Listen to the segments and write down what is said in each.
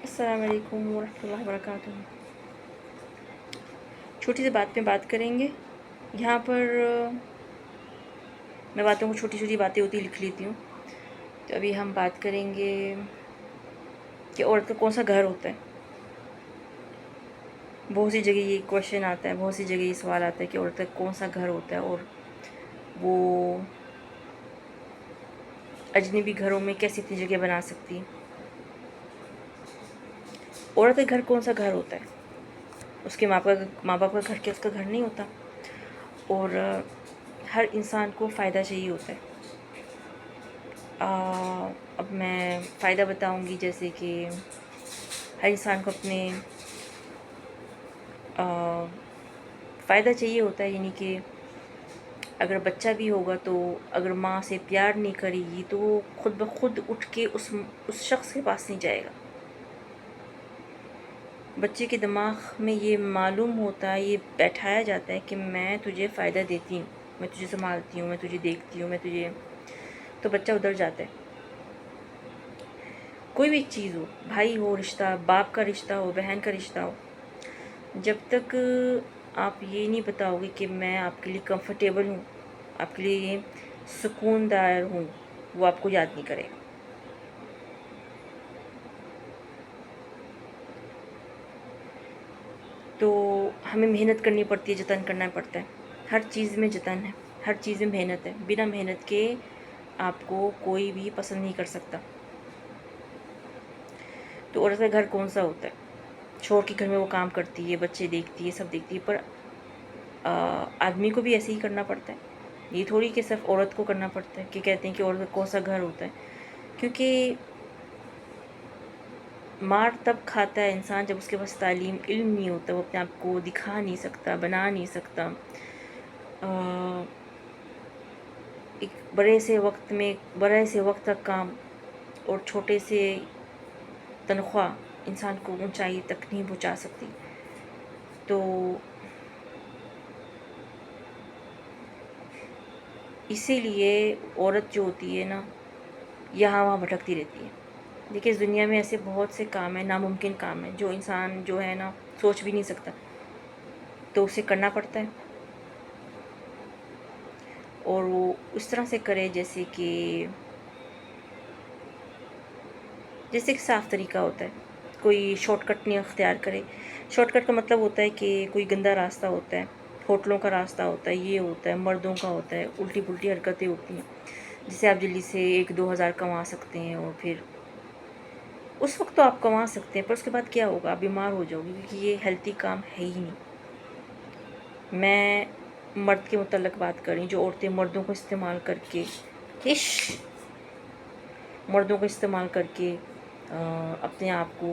السلام علیکم ورحمۃ اللہ وبرکاتہ۔ چھوٹی سی بات پہ بات کریں گے یہاں پر۔ میں باتوں کو چھوٹی چھوٹی باتیں ہوتی لکھ لیتی ہوں، تو ابھی ہم بات کریں گے کہ عورت کا کون سا گھر ہوتا ہے۔ بہت سی جگہ یہ کویشچن آتا ہے، بہت سی جگہ یہ سوال آتا ہے کہ عورت کا کون سا گھر ہوتا ہے، اور وہ اجنبی گھروں میں کیسے اتنی جگہ بنا سکتی ہے۔ عورت کا گھر کون سا گھر ہوتا ہے؟ اس کے ماں باپ کا گھر کیا اس کا گھر نہیں ہوتا؟ اور ہر انسان کو فائدہ چاہیے ہوتا ہے۔ اب میں فائدہ بتاؤں گی، جیسے کہ ہر انسان کو اپنے فائدہ چاہیے ہوتا ہے، یعنی کہ اگر بچہ بھی ہوگا تو اگر ماں سے پیار نہیں کرے گی تو وہ خود بخود اٹھ کے اس شخص کے پاس نہیں جائے گا۔ بچے کے دماغ میں یہ معلوم ہوتا ہے، یہ بیٹھایا جاتا ہے کہ میں تجھے فائدہ دیتی ہوں، میں تجھے سنبھالتی ہوں، میں تجھے دیکھتی ہوں، میں تجھے، تو بچہ ادھر جاتا ہے۔ کوئی بھی چیز ہو، بھائی ہو رشتہ، باپ کا رشتہ ہو، بہن کا رشتہ ہو، جب تک آپ یہ نہیں بتاؤ گے کہ میں آپ کے لیے کمفرٹیبل ہوں، آپ کے لیے سکون دار ہوں، وہ آپ کو یاد نہیں کرے گا۔ تو ہمیں محنت کرنی پڑتی ہے، جتن کرنا پڑتا ہے، ہر چیز میں جتن ہے، ہر چیز میں محنت ہے۔ بنا محنت کے آپ کو کوئی بھی پسند نہیں کر سکتا۔ تو عورت کا گھر کون سا ہوتا ہے؟ شوہر کے گھر میں وہ کام کرتی ہے، بچے دیکھتی ہے، سب دیکھتی ہے، پر آدمی کو بھی ایسے ہی کرنا پڑتا ہے۔ یہ تھوڑی کہ صرف عورت کو کرنا پڑتا ہے، کہ کہتے ہیں کہ عورت کا کون سا گھر ہوتا ہے، کیونکہ مار تب کھاتا ہے انسان جب اس کے پاس تعلیم علم نہیں ہوتا، وہ اپنے آپ کو دکھا نہیں سکتا، بنا نہیں سکتا۔ ایک بڑے سے وقت تک کام اور چھوٹے سے تنخواہ انسان کو اونچائی تک نہیں پہنچا سکتی۔ تو اسی لیے عورت جو ہوتی ہے نا، یہاں وہاں بھٹکتی رہتی ہے۔ دیکھیے، اس دنیا میں ایسے بہت سے کام ہیں، ناممکن کام ہیں، جو انسان جو ہے نا سوچ بھی نہیں سکتا، تو اسے کرنا پڑتا ہے، اور وہ اس طرح سے کرے جیسے کہ صاف طریقہ ہوتا ہے۔ کوئی شارٹ کٹ نہیں اختیار کرے۔ شارٹ کٹ کا مطلب ہوتا ہے کہ کوئی گندا راستہ ہوتا ہے، ہوٹلوں کا راستہ ہوتا ہے، یہ ہوتا ہے، مردوں کا ہوتا ہے، الٹی پلٹی حرکتیں ہوتی ہیں، جس سے آپ جلدی سے 1-2 ہزار کما سکتے ہیں، اور پھر اس وقت تو آپ کما سکتے ہیں، پر اس کے بعد کیا ہوگا؟ آپ بیمار ہو جاؤ گے، کیونکہ یہ ہیلتھی کام ہے ہی نہیں۔ میں مرد کے متعلق بات کر رہی ہوں، جو عورتیں مردوں کو استعمال کر کے اپنے آپ کو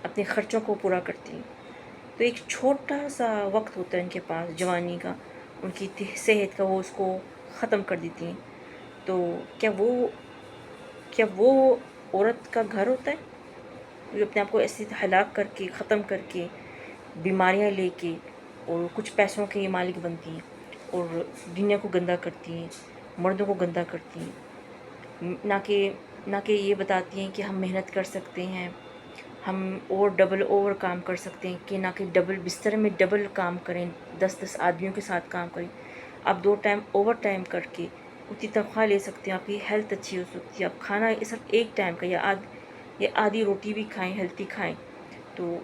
اپنے خرچوں کو پورا کرتی ہیں۔ تو ایک چھوٹا سا وقت ہوتا ہے ان کے پاس جوانی کا، ان کی صحت کا، وہ اس کو ختم کر دیتی ہیں۔ تو کیا وہ عورت کا گھر ہوتا ہے، جو اپنے آپ کو ایسے ہلاک کر کے، ختم کر کے، بیماریاں لے کے، اور کچھ پیسوں کے مالک بنتی ہیں، اور دنیا کو گندا کرتی ہیں، مردوں کو گندا کرتی ہیں، نہ کہ یہ بتاتی ہیں کہ ہم محنت کر سکتے ہیں، ہم اور ڈبل اوور کام کر سکتے ہیں، کہ نہ کہ ڈبل بستر میں ڈبل کام کریں، 10 آدمیوں کے ساتھ کام کریں۔ آپ 2 ٹائم اوور ٹائم کر کے اتنی تنخواہ لے سکتے ہیں، آپ کی ہیلتھ اچھی ہو سکتی ہے، آپ کھانا صرف ایک ٹائم کا یا آدھی روٹی بھی کھائیں، ہیلتھی کھائیں۔ تو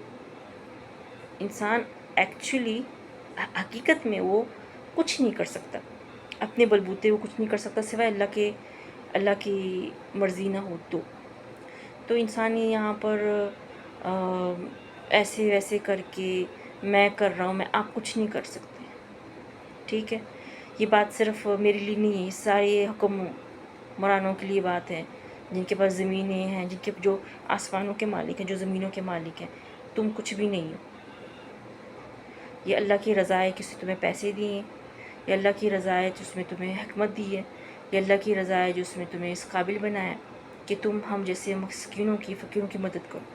انسان ایکچولی حقیقت میں وہ کچھ نہیں کر سکتا، اپنے بلبوتے وہ کچھ نہیں کر سکتا، سوائے اللہ کی مرضی نہ ہو تو انسان یہاں پر ایسے ویسے کر کے میں کر رہا ہوں، آپ کچھ نہیں کر سکتے، ٹھیک ہے؟ یہ بات صرف میرے لیے نہیں ہے، یہ سارے حکمرانوں کے لیے بات ہے، جن کے پاس زمینیں ہیں، جو آسمانوں کے مالک ہیں، جو زمینوں کے مالک ہیں۔ تم کچھ بھی نہیں ہو۔ یہ اللہ کی رضا ہے کہ اس نے تمہیں پیسے دیے ہیں، یہ اللہ کی رضا ہے جس میں تمہیں حکمت دی ہے، یہ اللہ کی رضا ہے جس میں تمہیں اس قابل بنایا ہے کہ تم ہم جیسے مسکینوں کی، فقیروں کی مدد کرو۔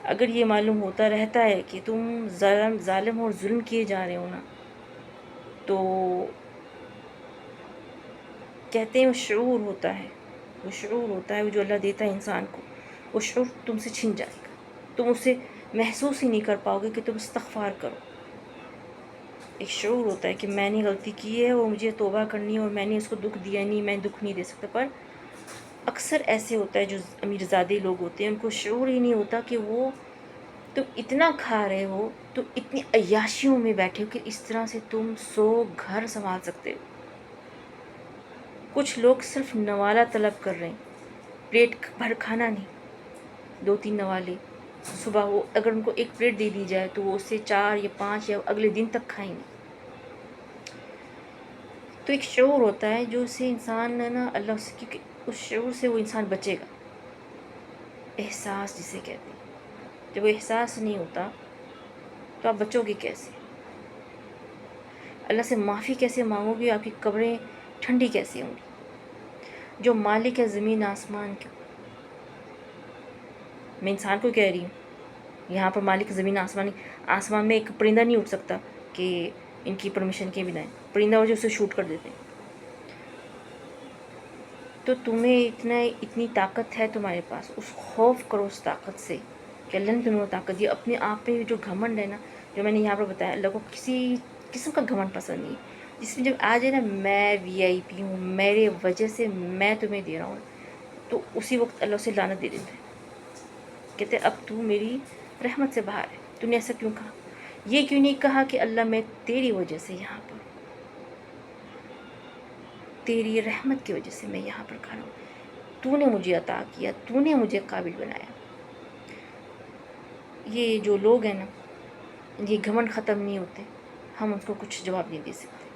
اگر یہ معلوم ہوتا رہتا ہے کہ تم ظالم اور ظلم کیے جا رہے ہو نا، تو کہتے ہیں شعور ہوتا ہے، وہ شعور ہوتا ہے وہ جو اللہ دیتا ہے انسان کو، وہ شعور تم سے چھن جائے گا، تم اسے محسوس ہی نہیں کر پاؤ گے کہ تم استغفار کرو۔ ایک شعور ہوتا ہے کہ میں نے غلطی کی ہے اور مجھے توبہ کرنی ہے اور میں نے اس کو دکھ دیا نہیں، میں دکھ نہیں دے سکتا۔ پر اکثر ایسے ہوتا ہے جو امیر زادے لوگ ہوتے ہیں ان کو شعور ہی نہیں ہوتا کہ وہ تم اتنا کھا رہے ہو، تم اتنی عیاشیوں میں بیٹھے ہو کہ اس طرح سے تم 100 گھر سنبھال سکتے ہو۔ کچھ لوگ صرف نوالہ طلب کر رہے ہیں، پلیٹ بھر کھانا نہیں، 2-3 نوالے صبح، وہ اگر ان کو ایک پلیٹ دے دی جائے تو وہ اس سے 4 یا 5 یا اگلے دن تک کھائیں گے۔ تو ایک شعور ہوتا ہے جو اسے انسان نا اللہ سے، کیونکہ اس شعور سے وہ انسان بچے گا، احساس جسے کہتے ہیں۔ جب وہ احساس نہیں ہوتا تو آپ بچو گے کیسے؟ اللہ سے معافی کیسے مانگو گے؟ آپ کی قبریں ٹھنڈی کیسے ہوں گی؟ جو مالک ہے زمین آسمان کا، میں انسان کو کہہ رہی ہوں، یہاں پر مالک زمین آسمان، آسمان میں ایک پرندہ نہیں اٹھ سکتا کہ ان کی پرمیشن کے بنا، پرندہ اور جو اسے شوٹ کر دیتے ہیں۔ تو تمہیں اتنی طاقت ہے تمہارے پاس، اس خوف کرو اس طاقت سے کہ اللہ نے تمہیں وہ طاقت دی۔ اپنے آپ پہ جو گھمنڈ ہے نا، جو میں نے یہاں پر بتایا، اللہ کو کسی قسم کا گھمنڈ پسند نہیں ہے، جس میں جب آ جائے نا میں VIP ہوں، میرے وجہ سے میں تمہیں دے رہا ہوں، تو اسی وقت اللہ اسے لعنت دے دیتا ہے، کہتے اب تو میری رحمت سے باہر ہے، تو نے ایسا کیوں کہا؟ یہ کیوں نہیں کہا کہ اللہ میں تیری وجہ سے یہاں پر، تیری رحمت کی وجہ سے میں یہاں پر کھڑا ہوں، تو نے مجھے عطا کیا، تو نے مجھے قابل بنایا۔ یہ جو لوگ ہیں نا، یہ گھمنڈ ختم نہیں ہوتے، ہم ان کو کچھ جواب نہیں دے سکتے۔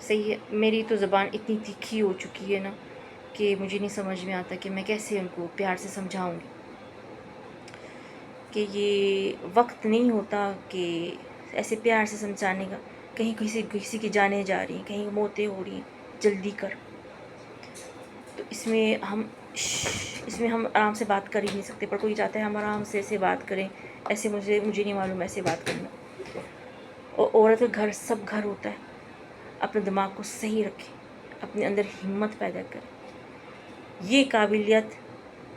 صحیح ہے، میری تو زبان اتنی تیکھی ہو چکی ہے نا کہ مجھے نہیں سمجھ میں آتا کہ میں کیسے ان کو پیار سے سمجھاؤں گی کہ یہ وقت نہیں ہوتا کہ ایسے پیار سے سمجھانے کا، کہیں کسی کی جانیں جا رہی ہیں، کہیں موتیں ہو رہی ہیں، جلدی کر۔ تو اس میں ہم آرام سے بات کر ہی نہیں سکتے، پر کوئی چاہتا ہے ہم آرام سے ایسے بات کریں، ایسے مجھے نہیں معلوم ایسے بات کرنا۔ اور عورت کا گھر سب گھر ہوتا ہے، اپنے دماغ کو صحیح رکھیں، اپنے اندر ہمت پیدا کریں، یہ قابلیت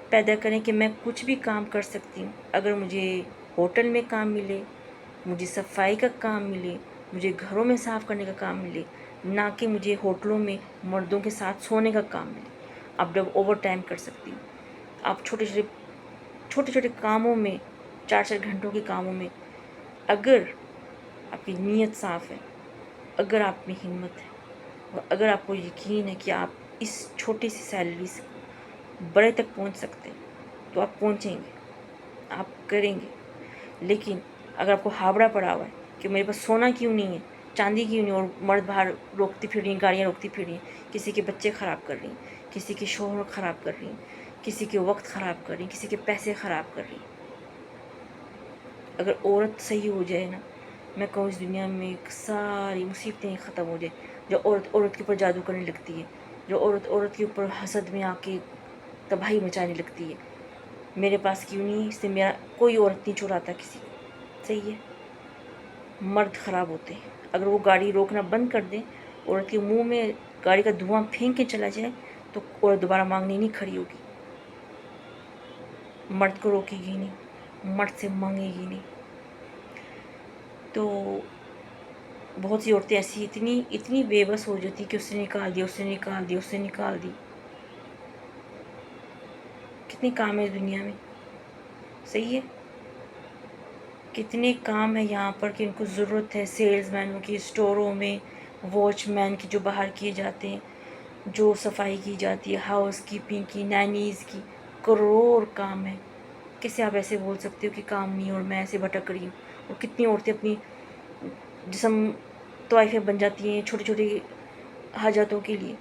پیدا کریں کہ میں کچھ بھی کام کر سکتی ہوں۔ اگر مجھے ہوٹل میں کام ملے، مجھے صفائی کا کام ملے، مجھے گھروں میں صاف کرنے کا کام ملے، نہ کہ مجھے ہوٹلوں میں مردوں کے ساتھ سونے کا کام ملے۔ آپ جب اوور ٹائم کر سکتی ہوں، آپ چھوٹے چھوٹے کاموں میں، 4 گھنٹوں کے کاموں میں، اگر آپ کی نیت صاف ہے، اگر آپ میں ہمت ہے، اور اگر آپ کو یقین ہے کہ آپ اس چھوٹی سی سیلری سے بڑے تک پہنچ سکتے ہیں، تو آپ پہنچیں گے، آپ کریں گے۔ لیکن اگر آپ کو ہابڑا پڑا ہوا ہے کہ میرے پاس سونا کیوں نہیں ہے، چاندی کیوں نہیں، اور مرد باہر روکتی پھر رہی ہیں، گاڑیاں روکتی پھر رہی ہیں، کسی کے بچے خراب کر رہی ہیں، کسی کے شوہر خراب کر رہی ہیں، کسی کے وقت خراب کر رہی ہیں، کسی کے پیسے خراب کر رہی ہیں۔ اگر عورت صحیح ہو جائے نا، میں کہوں اس دنیا میں ساری مصیبتیں ختم ہو جائیں۔ جو عورت کے اوپر جادو کرنے لگتی ہے، جو عورت کے اوپر حسد میں آ کے تباہی مچانے لگتی ہے، میرے پاس کیوں نہیں، اس سے میرا کوئی عورت نہیں چھڑاتا کسی کو، صحیح ہے۔ مرد خراب ہوتے ہیں، اگر وہ گاڑی روکنا بند کر دیں، عورت کے منہ میں گاڑی کا دھواں پھینک کے چلا جائے، تو عورت دوبارہ مانگنے نہیں کھڑی ہوگی، مرد کو روکے گی نہیں، مرد سے مانگے گی نہیں۔ تو بہت سی عورتیں ایسی اتنی بے بس ہو جاتی کہ اس نے نکال دیا، اس نے نکال دی، اس نے نکال دی۔ کتنے کام ہیں دنیا میں، صحیح ہے، کتنے کام ہیں یہاں پر کہ ان کو ضرورت ہے، سیلز مینوں کی، اسٹوروں میں، واچ مین کی جو باہر کیے جاتے ہیں، جو صفائی کی جاتی ہے، ہاؤس کیپنگ کی، نینیز کی، کروڑ کام ہے۔ کیسے آپ ایسے بول سکتے ہو کہ کام نہیں اور میں ایسے بھٹک رہی ہوں؟ اور کتنی عورتیں اپنی جسم طوائفیں بن جاتی ہیں چھوٹی چھوٹی حاجتوں کے لیے،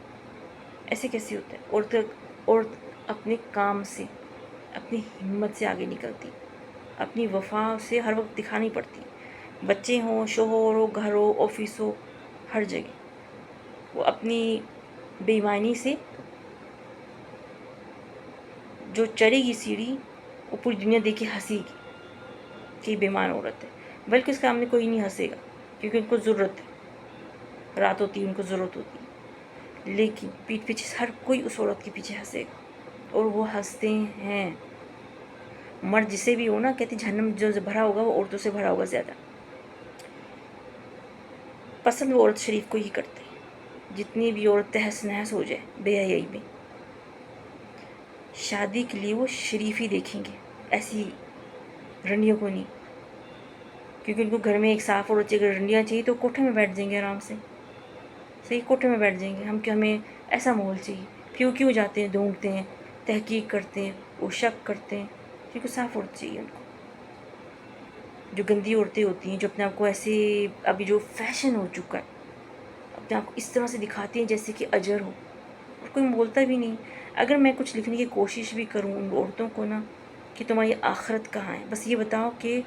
ایسے کیسے ہوتا ہے؟ عورت اپنے کام سے، اپنی ہمت سے آگے نکلتی، اپنی وفا سے ہر وقت دکھانی پڑتی، بچے ہوں، شوہر ہو، گھر ہو، آفس ہو، ہر جگہ وہ اپنی بے ایمانی سے جو چڑھے گی سیڑھی، وہ پوری دنیا دیکھ کے ہنسے گی کہ یہ بے ایمان عورت ہے، بلکہ اس کے سامنے کوئی نہیں ہنسے گا، کیونکہ ان کو ضرورت ہے، رات ہوتی ہے ان کو ضرورت ہوتی ہے۔ लेकिन पीठ पीछे हर कोई उस औरत के पीछे हंसेगा, और वो हंसते हैं। मर्द जिसे भी हो ना, कहती जहन्नम जो भरा होगा वो औरतों से भरा होगा ज़्यादा। पसंद वो औरत शरीफ को ही करते हैं, जितनी भी औरत तहस नहस हो जाए बेहयाई में, शादी के लिए वो शरीफ ही देखेंगे, ऐसी रंडियों को नहीं। क्योंकि उनको घर में एक साफ औरत चाहिए। अगर रंडियाँ चाहिए तो कोठे में बैठ जाएंगे आराम से, सही कोठे में बैठ जाएंगे। हमें ऐसा माहौल चाहिए। फिर वो क्यों जाते हैं, ढूंढते हैं, तहकीक करते हैं, वो शक करते हैं, क्योंकि साफ औरत चाहिए उनको। जो गंदी औरतें होती हैं, जो अपने आप को ऐसे, अभी जो फैशन हो चुका है, अपने आप को इस तरह से दिखाती हैं जैसे कि अजर हो, और कोई बोलता भी नहीं। अगर मैं कुछ लिखने की कोशिश भी करूँ उन औरतों को ना, कि तुम्हारी आखिरत कहाँ है, बस ये बताओ कि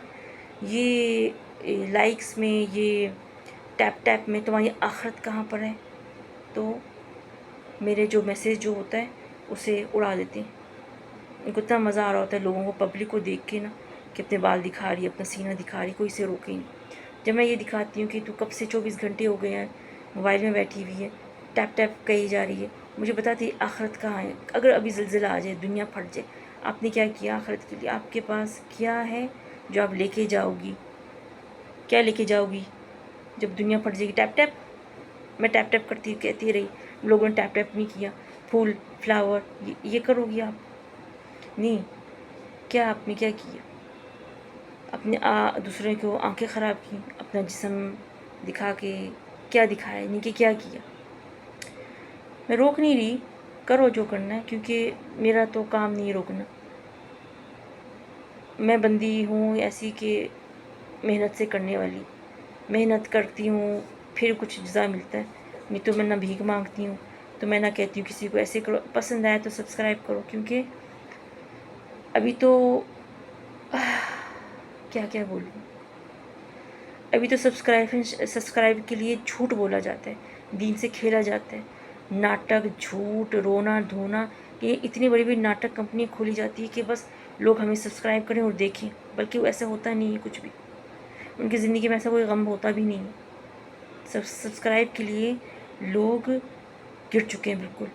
ये लाइक्स में, ये टैप टैप में तुम्हारी आखिरत कहाँ पर है, तो मेरे जो मैसेज जो होता है उसे उड़ा देते हैं। उनको इतना मज़ा आ रहा होता है लोगों को, पब्लिक को देख के ना, कि अपने बाल दिखा रही है, अपना सीना दिखा रही है, कोई इसे रोके नहीं। जब मैं ये दिखाती हूँ कि तू कब से 24 घंटे हो गए हैं मोबाइल में बैठी हुई है, टैप टैप कही जा रही है, मुझे बताती आखिरत कहाँ है। अगर अभी ज़िलज़िला आ जाए, दुनिया फट जाए, आपने क्या किया आखिरत के लिए? आपके पास क्या है जो आप लेके जाओगी? क्या लेके जाओगी जब दुनिया फट जाएगी? Tap tap. मैं टैप टैप करती कहती रही, लोगों ने टैप टैप नहीं किया। फूल फ्लावर ये करोगी आप? नहीं। क्या आपने क्या किया? अपने दूसरे को आंखें ख़राब की, अपना जिस्म दिखा के क्या दिखाया, नहीं कि क्या किया। मैं रोक नहीं रही, करो जो करना है, क्योंकि मेरा तो काम नहीं रोकना। मैं बंदी हूँ ऐसी कि मेहनत से करने वाली, मेहनत करती हूँ फिर कुछ जज़ा मिलता है। नहीं तो मैं ना भीख मांगती हूँ, तो मैं ना कहती हूँ किसी को ऐसे करो। पसंद आया तो सब्सक्राइब करो, क्योंकि अभी तो क्या क्या बोलूँ, अभी तो सब्सक्राइब के लिए झूठ बोला जाता है, दीन से खेला जाता है। नाटक, झूठ, रोना धोना, ये इतनी बड़ी बड़ी नाटक कंपनी खोली जाती है कि बस लोग हमें सब्सक्राइब करें और देखें, बल्कि वो ऐसा होता नहीं है कुछ भी। उनकी ज़िंदगी में ऐसा कोई गम होता भी नहीं है। सब्सक्राइब के लिए लोग गिर चुके हैं बिल्कुल,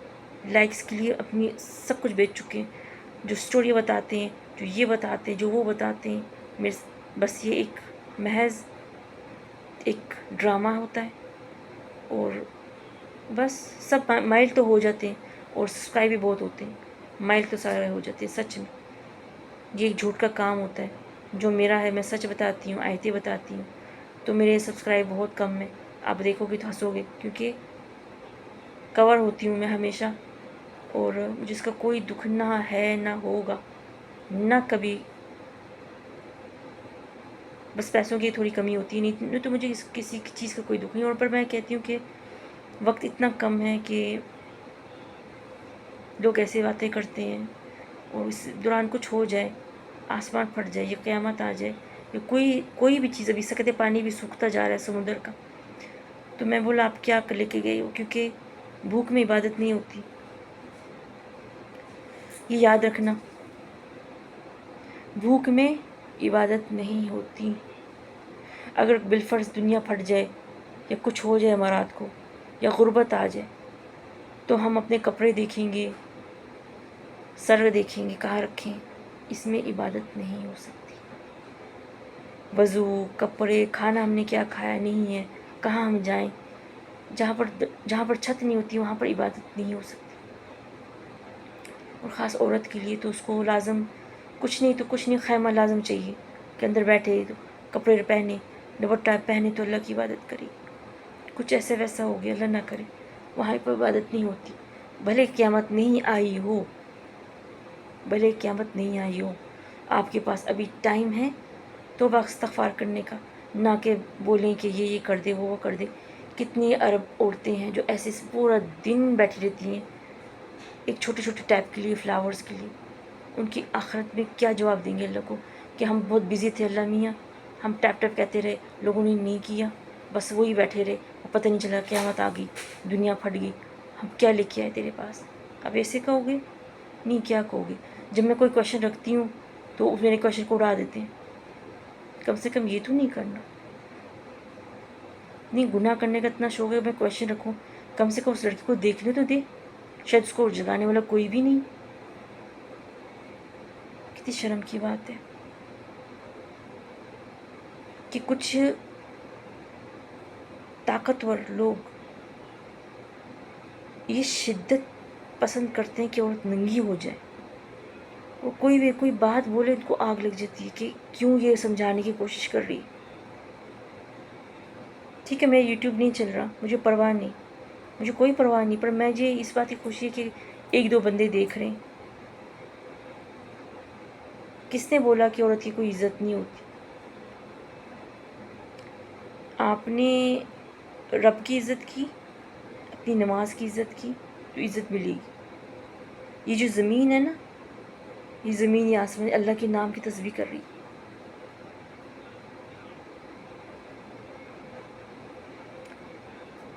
लाइक्स के लिए अपनी सब कुछ बेच चुके हैं। जो स्टोरी बताते हैं, जो ये बताते हैं, जो वो बताते हैं, मेरे बस ये एक महज एक ड्रामा होता है। और बस सब माइल तो हो जाते हैं, और सब्सक्राइब भी बहुत होते हैं, माइल तो सारे हो जाते हैं। सच में ये एक झूठ का काम होता है। जो मेरा है मैं सच बताती हूँ, आयतें बताती हूँ, तो मेरे सब्सक्राइब बहुत कम है। आप देखोगे तो हंसोगे, क्योंकि कवर होती हूँ मैं हमेशा, और मुझे इसका कोई दुख ना है ना होगा, ना कभी। बस पैसों की थोड़ी कमी होती है, नहीं तो मुझे किसी चीज़ का कोई दुख नहीं। और पर मैं कहती हूँ कि वक्त इतना कम है कि लोग ऐसे बातें करते हैं, और इस दौरान कुछ हो जाए, आसमान फट जाए, या क़यामत आ जाए, या कोई भी चीज़, अभी सकते पानी भी सूखता जा रहा है समुद्र का, तो मैं बोला आप क्या कर लेके गए हो? क्योंकि भूख में इबादत नहीं होती, ये याद रखना, भूख में इबादत नहीं होती। अगर बिलफर्ज दुनिया फट जाए, या कुछ हो जाए अमारात को, या गुर्बत आ जाए, तो हम अपने कपड़े देखेंगे, सर देखेंगे कहाँ रखें, इसमें इबादत नहीं हो सकती। वज़ू, कपड़े, खाना हमने क्या खाया नहीं है, कहाँ हम जाएं, जहाँ पर छत नहीं होती वहाँ पर इबादत नहीं हो सकती। और ख़ास औरत के लिए तो उसको लाजम कुछ नहीं तो कुछ नहीं, खैमा लाजम चाहिए कि अंदर बैठे तो कपड़े पहने, दुपट्टा पहने तो अल्लाह की इबादत करे। कुछ ऐसा वैसा हो गया, अल्लाह ना करे, वहाँ पर इबादत नहीं होती। भले क़यामत नहीं आई हो, भले क़यामत नहीं आई हो, आपके पास अभी टाइम है तौबा इस्तग़फ़ार करने का, ना कि बोलें कि ये कर दे वो कर दे। कितनी अरब औरतें हैं जो ऐसे पूरा दिन बैठी रहती हैं एक छोटे छोटे टैप के लिए, फ्लावर्स के लिए। उनकी आखिरत में क्या जवाब देंगे अल्लाह को कि हम बहुत बिज़ी थे अल्लाह मियाँ, हम टैप टैप कहते रहे, लोगों ने नहीं किया, बस वही बैठे रहे, और पता नहीं चला क़यामत आ गई, दुनिया फट गई, हम क्या लेके आए तेरे पास? अब ऐसे कहोगे? नहीं, क्या कहोगे? जब मैं कोई क्वेश्चन रखती हूँ तो मेरे क्वेश्चन को उड़ा देते हैं। कम से कम ये तो नहीं करना। नहीं, गुनाह करने का इतना शौक है, मैं क्वेश्चन रखूँ कम से कम उस लड़की को देखने तो दे, शायद उसको जगाने वाला कोई भी नहीं। कितनी शर्म की बात है कि कुछ ताकतवर लोग ये शिद्दत पसंद करते हैं कि औरत नंगी हो जाए। वो कोई भी कोई बात बोले उनको आग लग जाती है कि क्यों ये समझाने की कोशिश कर रही है। ठीक है, मेरा यूट्यूब नहीं चल रहा, मुझे परवाह नहीं, मुझे कोई परवाह नहीं, पर मैं ये इस बात की खुशी है कि एक दो बंदे देख रहे हैं। किसने बोला कि औरत की कोई इज्जत नहीं होती? आपने रब की इज़्ज़त की, अपनी नमाज की इज़्ज़त की तो इज़्ज़त मिलेगी। ये जो ज़मीन है ना, ये ज़मीन या आसमान अल्लाह के नाम की तस्बीह कर रही है।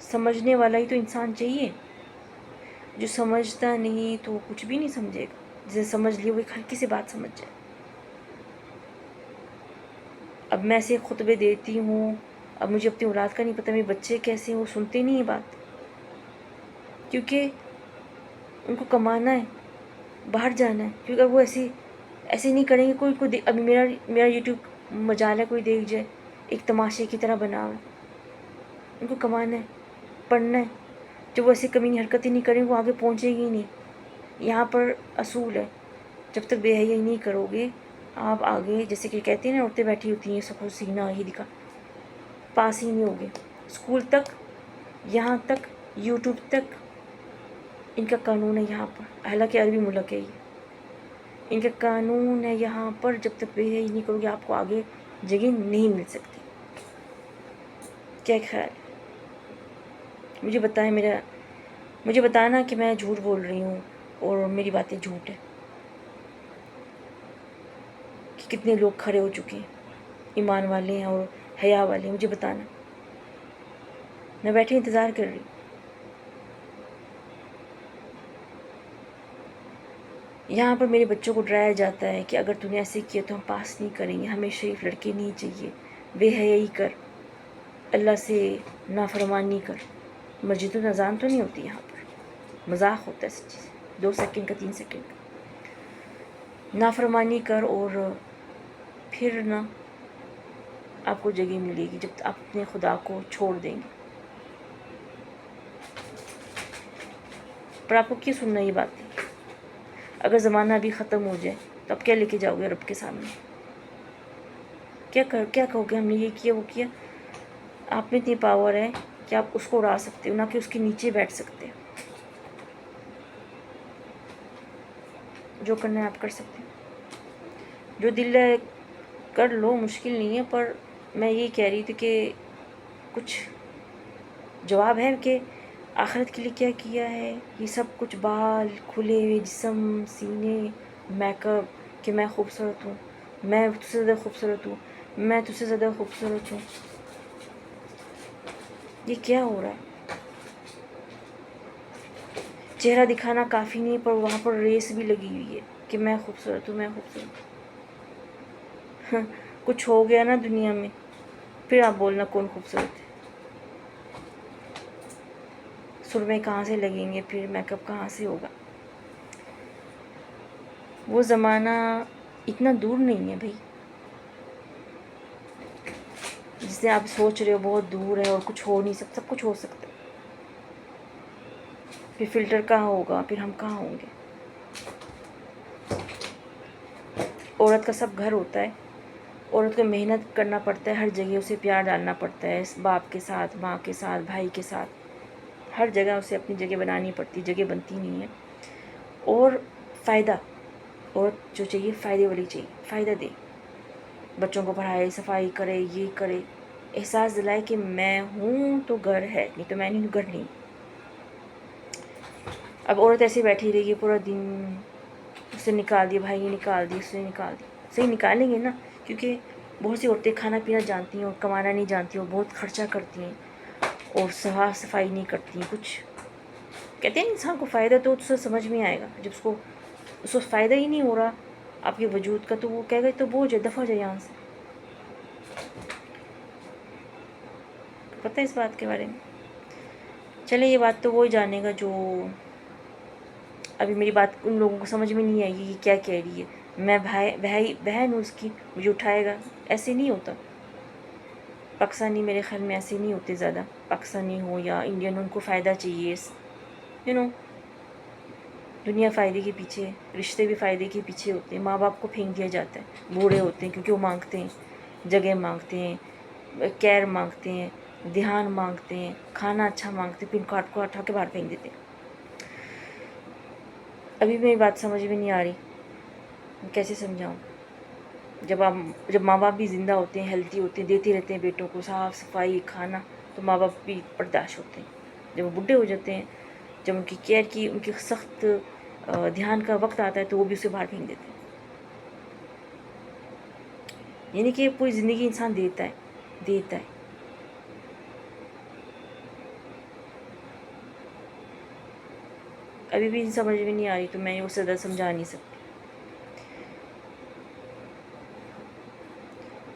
समझने वाला ही तो इंसान चाहिए। जो समझता नहीं तो वो कुछ भी नहीं समझेगा। जिसे समझ लिया वो एक हल्की सी बात समझ जाए। अब मैं ऐसे खुतबे देती हूँ, अब मुझे अपनी औलाद का नहीं पता मेरे बच्चे कैसे हैं, वो सुनते नहीं ये बात, क्योंकि उनको कमाना है, बाहर जाना है। क्योंकि अगर वो ऐसे नहीं करेंगे, कोई अभी मेरा यूट्यूब मजाल है, कोई देख जाए, एक तमाशे की तरह बना हुआ है। उनको कमाना है, पढ़ना है। जब वो ऐसी कमीनी हरकतें नहीं करेंगे वो आगे पहुँचेगी ही नहीं। यहाँ पर असूल है, जब तक बेहयाई नहीं करोगे आप आगे, जैसे कि कहते हैं ना, औरतें बैठी होती हैं सबको सीना ही दिखा, पास ही नहीं होगे। स्कूल तक, यहाँ तक, यूट्यूब तक इनका कानून है यहाँ पर। हालांकि अरबी मुल्क है ये, इनका कानून है यहाँ पर, जब तक बेहयाई नहीं करोगे आपको आगे जगह नहीं मिल सकती। क्या ख्याल है? मुझे बताना कि मैं झूठ बोल रही हूँ और मेरी बातें झूठ है। कि कितने लोग खड़े हो चुके हैं, ईमान वाले हैं और हया वाले हैं, मुझे बताना। मैं बैठी इंतज़ार कर रही। यहाँ पर मेरे बच्चों को डराया जाता है कि अगर तूने ऐसे किया तो हम पास नहीं करेंगे, हमें शरीफ लड़के नहीं चाहिए, बेहयाई कर, अल्लाह से नाफरमानी कर। मस्जिद में अजान तो नहीं होती यहाँ पर, मजाक होता है ऐसी चीज़, 2 सेकंड का 3 सेकंड का। नाफरमानी कर और फिर ना आपको जगह मिलेगी जब आप अपने खुदा को छोड़ देंगे। पर आपको क्यों सुनना ये बातें? अगर ज़माना अभी ख़त्म हो जाए तो आप क्या लेके जाओगे रब के सामने? क्या कहोगे? हमने ये किया वो किया। आप में इतनी पावर है कि आप उसको उड़ा सकते हो, ना कि उसके नीचे बैठ सकते हो। जो करना है आप कर सकते हो, जो दिल है कर लो, मुश्किल नहीं है। पर मैं ये कह रही थी कि कुछ जवाब है कि आखिरत के लिए क्या किया है। ये सब कुछ बाल, खुले हुए जिस्म, सीने, मेकअप, कि मैं खूबसूरत हूँ, मैं तुझसे ज़्यादा खूबसूरत हूँ, मैं तुझसे ज़्यादा खूबसूरत हूँ। ये क्या हो रहा है? चेहरा दिखाना काफ़ी नहीं, पर वहाँ पर रेस भी लगी हुई है कि मैं खूबसूरत हूँ, मैं खूबसूरत हूँ। कुछ हो गया ना दुनिया में, फिर आप बोलना कौन खूबसूरत है। सुरमे कहाँ से लगेंगे, फिर मेकअप कहाँ से होगा। वो ज़माना इतना दूर नहीं है भाई, जिसे आप सोच रहे हो बहुत दूर है और कुछ हो नहीं सकता। सब कुछ हो सकता है। फिर फ़िल्टर कहाँ होगा, फिर हम कहाँ होंगे। औरत का सब घर होता है, औरत को मेहनत करना पड़ता है, हर जगह उसे प्यार डालना पड़ता है, बाप के साथ, माँ के साथ, भाई के साथ, हर जगह उसे अपनी जगह बनानी पड़ती, जगह बनती नहीं है। और फ़ायदा, औरत जो चाहिए फ़ायदे वाली चाहिए, फ़ायदा दे, बच्चों को पढ़ाए, सफाई करे, ये करे, एहसास दिलाए कि मैं हूँ तो घर है, नहीं तो मैं नहीं हूँ, घर नहीं। अब औरत ऐसे बैठी रहेगी पूरा दिन, उसे निकाल दिया, भाई ने निकाल दी, उसने निकाल दी। सही निकालेंगे ना, क्योंकि बहुत सी औरतें खाना पीना जानती हैं और कमाना नहीं जानती, और बहुत खर्चा करती हैं और साफ़ सफाई नहीं करती हैं। कुछ कहते हैं इंसान को फ़ायदा तो उसे समझ में आएगा, जब उसको फ़ायदा ही नहीं हो रहा आपके वजूद का, तो वो कहेगा तो बोझ है, दफ़ा जाए यहाँ से। पता है इस बात के बारे में? चले, ये बात तो वो ही जानेगा जो, अभी मेरी बात उन लोगों को समझ में नहीं आएगी कि क्या कह रही है। मैं बहन हूँ उसकी, मुझे उठाएगा, ऐसे नहीं होता। पाकिस्तानी मेरे ख्याल में ऐसे नहीं होते ज़्यादा, पाकिस्तानी हो या इंडियन, उनको फ़ायदा चाहिए, यू नो। दुनिया फ़ायदे के पीछे, रिश्ते भी फ़ायदे के पीछे होते हैं। माँ बाप को फेंक दिया जाता है, बूढ़े होते हैं क्योंकि वो मांगते हैं, जगह मांगते हैं, केयर मांगते हैं, ध्यान मांगते हैं, खाना अच्छा मांगते हैं, फिर काट को उठा के बाहर फेंक देते हैं। अभी मेरी बात समझ में नहीं आ रही, मैं कैसे समझाऊँ। जब माँ बाप भी ज़िंदा होते हैं, हेल्थी होते हैं, देते रहते हैं बेटों को साफ़ सफाई खाना, तो माँ बाप भी बर्दाश्त होते हैं। जब वो बुढ़े हो जाते हैं, जब उनकी केयर की, उनकी सख्त ध्यान का वक्त आता है, तो वो भी उसे बाहर फेंक देते हैं। यानी कि पूरी ज़िंदगी इंसान देता है। अभी भी समझ में नहीं आ रही, तो मैं उसे ज़्यादा समझा नहीं सकती।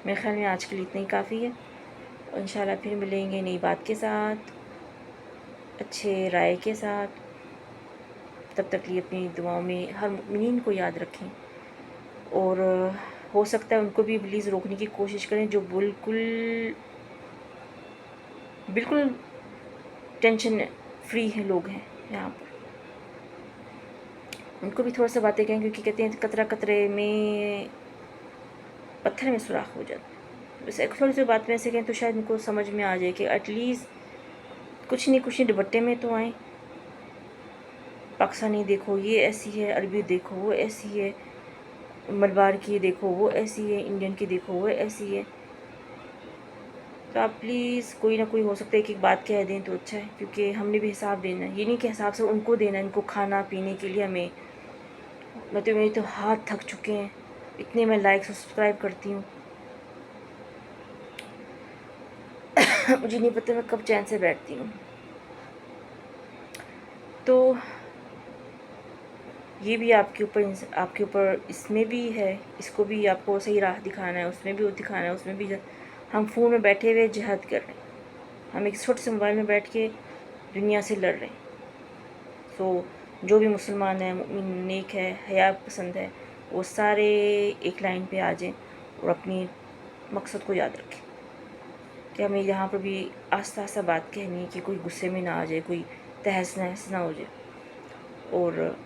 मेरे ख्याल में आज के लिए इतना ही काफ़ी है, और इंशाल्लाह फिर मिलेंगे नई बात के साथ, अच्छे राय के साथ। तब तक लिए अपनी दुआओं में हर मुमिन को याद रखें, और हो सकता है उनको भी प्लीज़ रोकने की कोशिश करें जो बिल्कुल बिल्कुल टेंशन फ्री है लोग हैं यहाँ पर, उनको भी थोड़ा सा बातें कहें, क्योंकि कहते हैं कतरा कतरे में पत्थर में सुराख हो जाता है। बस एक थोड़ी सी बात में ऐसे कहें तो शायद उनको समझ में आ जाए कि एटलीस्ट कुछ नहीं दुपट्टे में तो आएँ। पाकिस्तानी देखो ये ऐसी है, अरबी देखो वो ऐसी है, मलबार की देखो वो ऐसी है, इंडियन की देखो वो ऐसी है। तो आप प्लीज़ कोई ना कोई हो सकता है एक बात कह दें तो अच्छा है, क्योंकि हमने भी हिसाब देना है। ये नहीं कि हिसाब से उनको देना है, इनको खाना पीने के लिए हमें। मेरे तो हाथ थक चुके हैं, इतने मैं लाइक सब्सक्राइब करती हूँ। मुझे नहीं पता मैं कब चैन से बैठती हूँ। तो ये भी आपके ऊपर इसमें भी है, इसको भी आपको सही राह दिखाना है, उसमें भी वो दिखाना है, उसमें भी हम फ़ोन में बैठे हुए जिहाद कर रहे हैं, हम एक छोटे से मोबाइल में बैठ के दुनिया से लड़ रहे हैं। सो जो भी मुसलमान है, मुमिन नेक है, हया पसंद है, वो सारे एक लाइन पे आ जाएं और अपनी मकसद को याद रखें कि हमें यहाँ पर भी आस्ता आस्ता बात कहनी है, कि कोई गुस्से में ना आ जाए, कोई तहस नहस ना हो जाए। और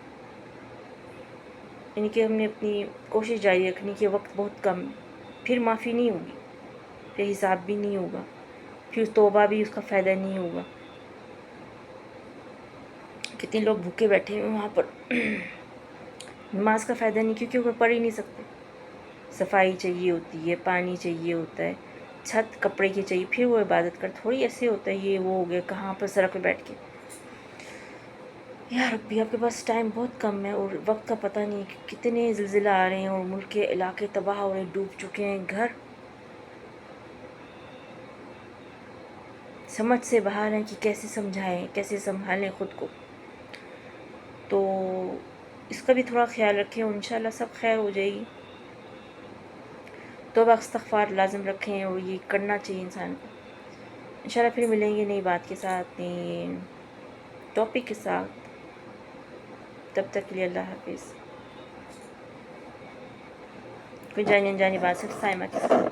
यानी कि हमने अपनी कोशिश जारी रखनी कि वक्त बहुत कम है, फिर माफ़ी नहीं होगी, फिर हिसाब भी नहीं होगा, फिर तौबा भी उसका फ़ायदा नहीं होगा। कितने लोग भूखे बैठे हैं वहाँ पर नमाज का फ़ायदा नहीं, क्योंकि वो पढ़ ही नहीं सकते। सफाई चाहिए होती है, पानी चाहिए होता है, छत कपड़े की चाहिए, फिर वो इबादत कर। थोड़ी ऐसे होता है ये वो हो गया कहाँ पर सड़क पे बैठ के। यार रब्बी, आपके पास टाइम बहुत कम है और वक्त का पता नहीं कि कितने ज़िलज़िला आ रहे हैं और मुल्क के इलाके तबाह हो रहे हैं, डूब चुके हैं घर, समझ से बाहर हैं कि कैसे समझाएं, कैसे संभालें ख़ुद को। तो इसका भी थोड़ा ख्याल रखें और इंशाल्लाह सब खैर हो जाएगी। तौबा इस्तग़फ़ार लाज़िम रखें, और ये करना चाहिए इंसान को। इंशाल्लाह फिर मिलेंगे नई बात के साथ, नई टॉपिक के साथ। तब तक के लिए अल्लाह हाफ़िज़। कोई जानी अनजानी बात सिर्फ साइमा के साथ।